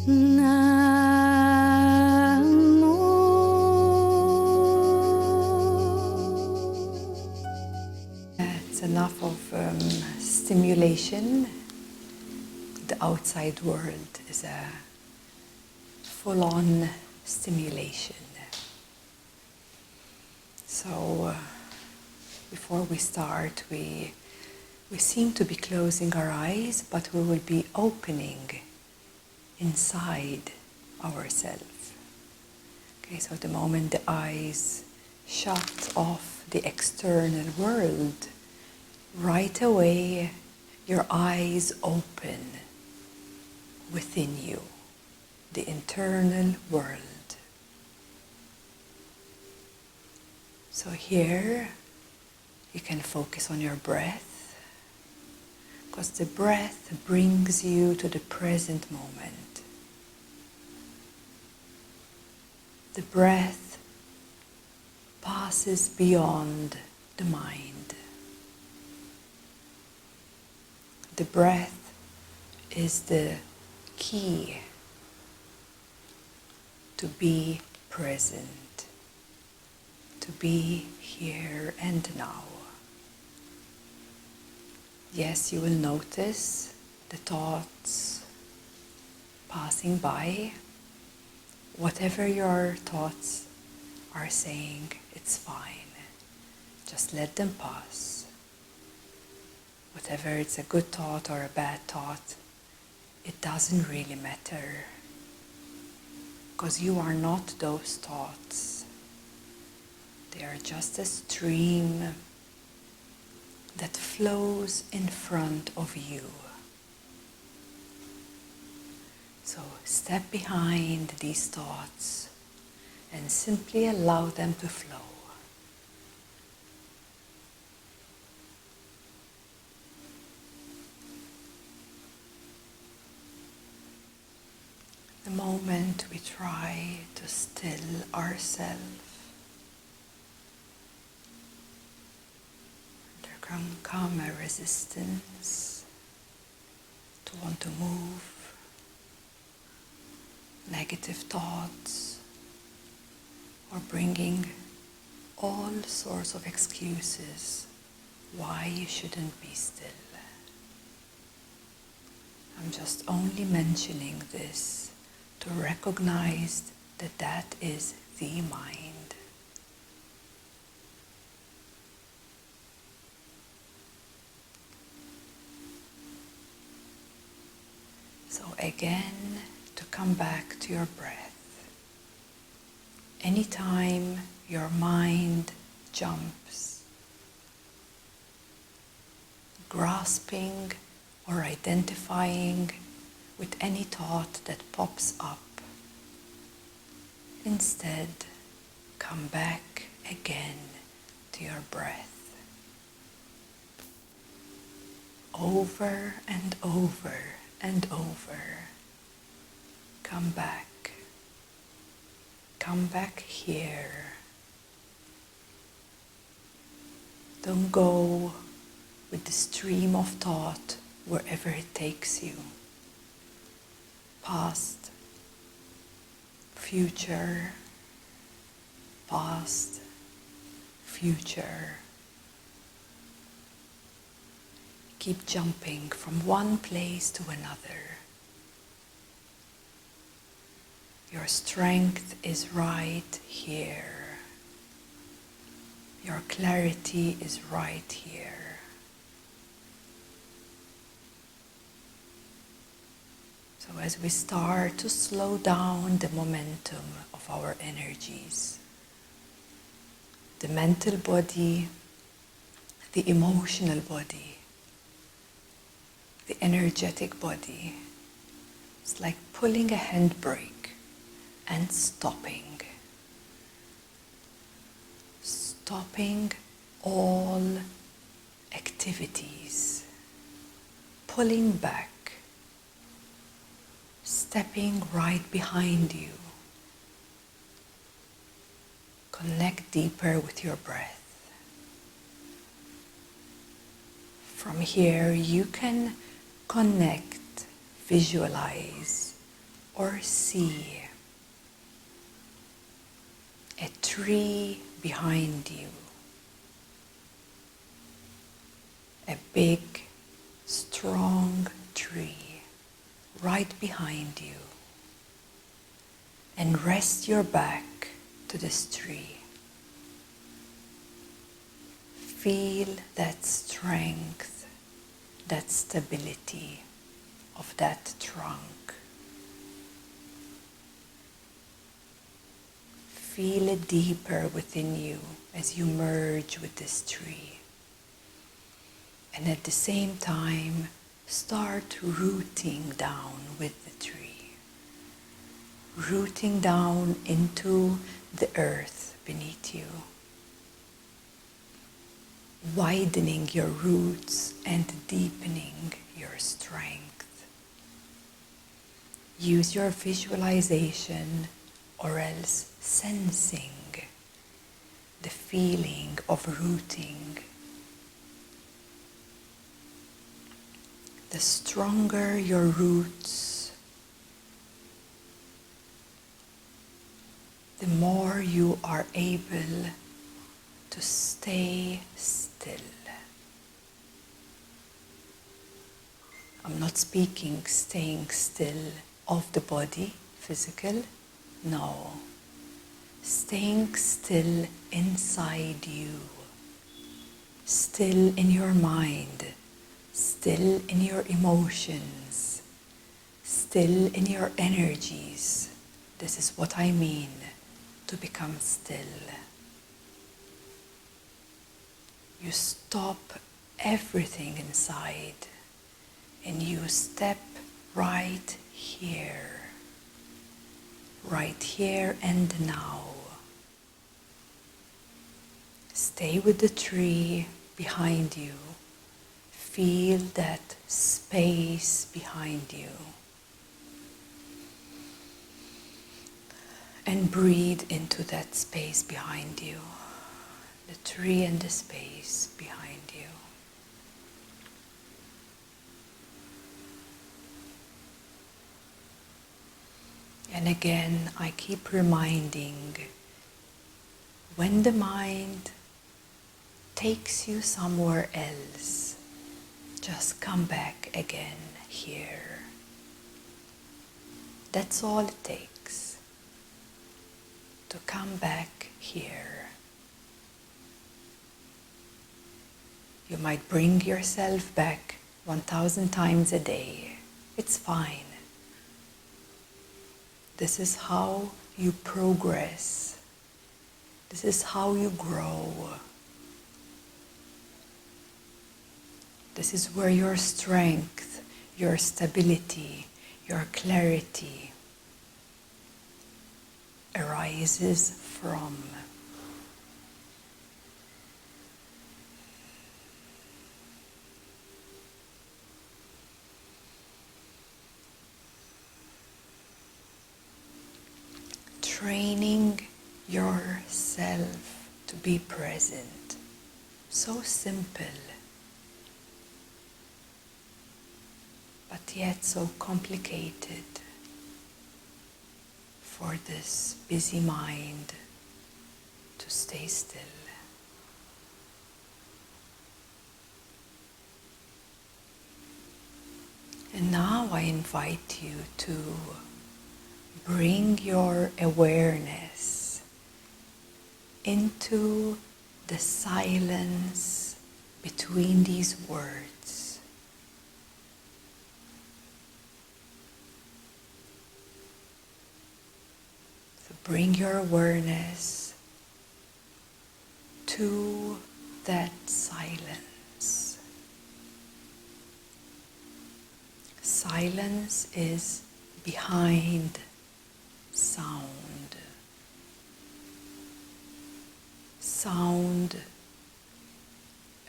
It's enough of stimulation. The outside world is a full-on stimulation. So before we start, we seem to be closing our eyes, but we will be opening inside ourselves. Okay, so the moment the eyes shut off the external world, right away your eyes open within you, the internal world. So here you can focus on your breath, because the breath brings you to the present moment. The breath passes beyond the mind. The breath is the key to be present, to be here and now. Yes, you will notice the thoughts passing by. Whatever your thoughts are saying, it's fine. Just let them pass. Whatever it's a good thought or a bad thought, it doesn't really matter. Because you are not those thoughts. They are just a stream that flows in front of you. So step behind these thoughts and simply allow them to flow. The moment we try to still ourselves, there can come a resistance to want to move, negative thoughts, or bringing all sorts of excuses why you shouldn't be still. I'm just only mentioning this to recognize that that is the mind. So again, to come back to your breath. Anytime your mind jumps, grasping or identifying with any thought that pops up, instead come back again to your breath. Over and over and over. Come back. Come back here. Don't go with the stream of thought wherever it takes you. Past, future, past, future. Keep jumping from one place to another. Your strength is right here. Your clarity is right here. So as we start to slow down the momentum of our energies, the mental body, the emotional body, the energetic body, it's like pulling a handbrake and stopping. Stopping all activities, pulling back, stepping right behind you. Connect deeper with your breath. From here you can connect, visualize, or see a tree behind you, a big, strong tree right behind you, and rest your back to this tree. Feel that strength, that stability of that trunk. Feel it deeper within you as you merge with this tree. And at the same time, start rooting down with the tree. Rooting down into the earth beneath you. Widening your roots and deepening your strength. Use your visualization or else sensing the feeling of rooting. The stronger your roots, the more you are able to stay still. I'm not speaking staying still of the body, physical. No. Staying still inside you. Still in your mind. Still in your emotions. Still in your energies. This is what I mean to become still. You stop everything inside and you step right here and now. Stay with the tree behind you. Feel that space behind you. And breathe into that space behind you. The tree and the space behind you. And again, I keep reminding, when the mind takes you somewhere else, just come back again here. That's all it takes, to come back here. You might bring yourself back 1,000 times a day. It's fine. This is how you progress. This is how you grow. This is where your strength, your stability, your clarity arises from. Training yourself to be present. So simple, but yet so complicated for this busy mind to stay still. And now I invite you to bring your awareness into the silence between these words. So bring your awareness to that silence. Silence is behind sound. Sound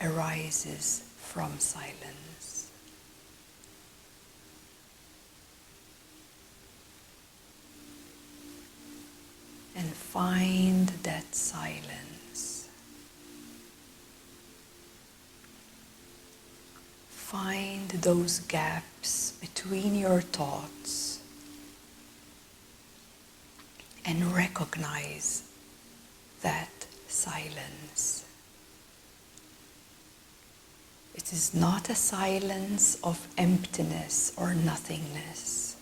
arises from silence. And find that silence. Find those gaps between your thoughts. and recognize that silence. It is not a silence of emptiness or nothingness.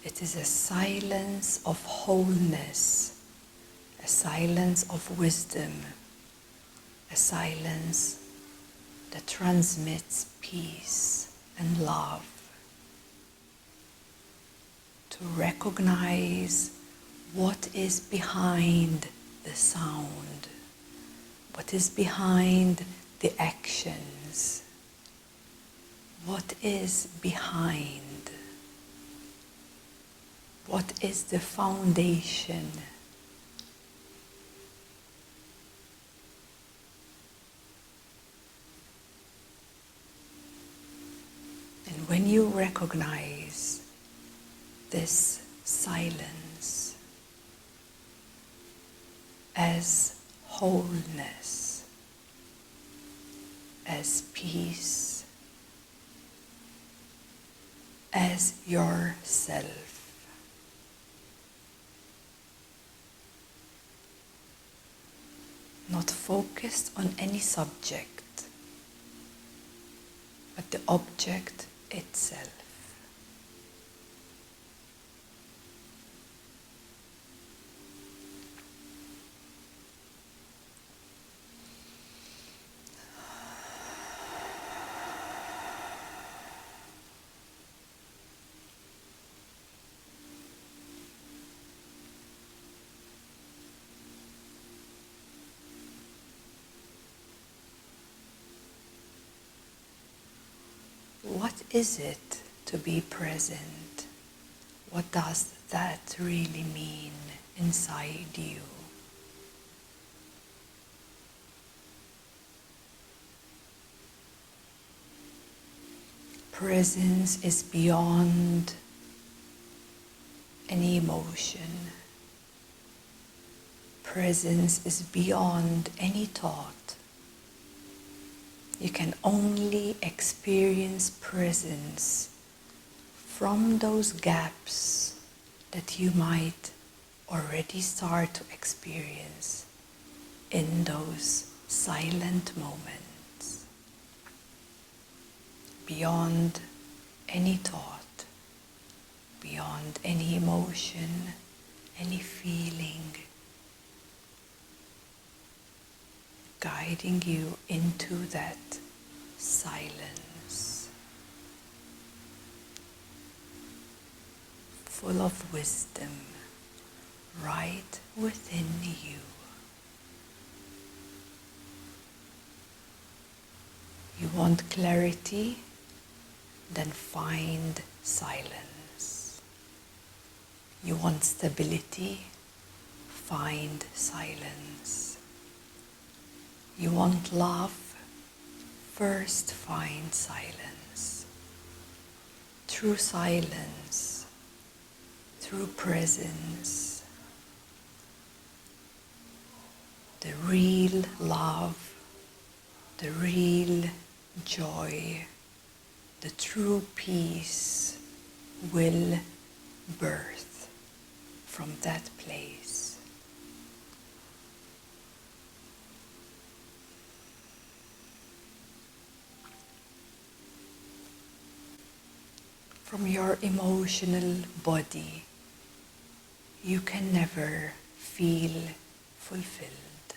It is a silence of wholeness, a silence of wisdom, a silence that transmits peace and love. To recognize what is behind the sound, what is behind the actions, what is behind, what is the foundation. And when you recognize this silence as wholeness, as peace, as yourself, not focused on any subject, but the object itself. What is it to be present? What does that really mean inside you? Presence is beyond any emotion. Presence is beyond any thought. You can only experience presence from those gaps that you might already start to experience in those silent moments, beyond any thought, beyond any emotion, any feeling, guiding you into that silence, full of wisdom, right within you. You want clarity? Then find silence. You want stability? Find silence. You want love? First find silence. Through silence, through presence, the real love, the real joy, the true peace will birth from that place. From your emotional body, you can never feel fulfilled,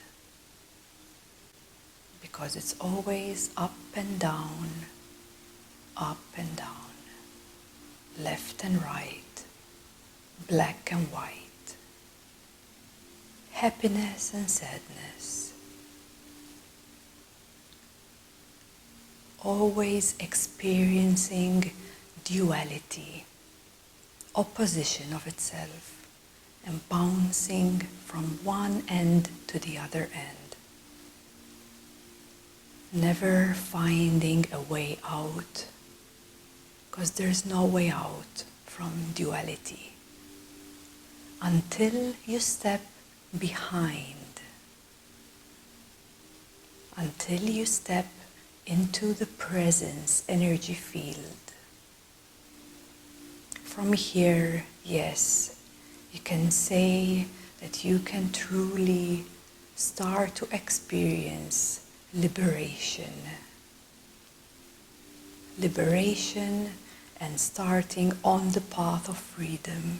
because it's always up and down, left and right, black and white, happiness and sadness, always experiencing duality, opposition of itself, and bouncing from one end to the other end, never finding a way out, because there's no way out from duality until you step behind, until you step into the presence energy field. From here, yes, You can say that you can truly start to experience liberation. Liberation and starting on the path of freedom.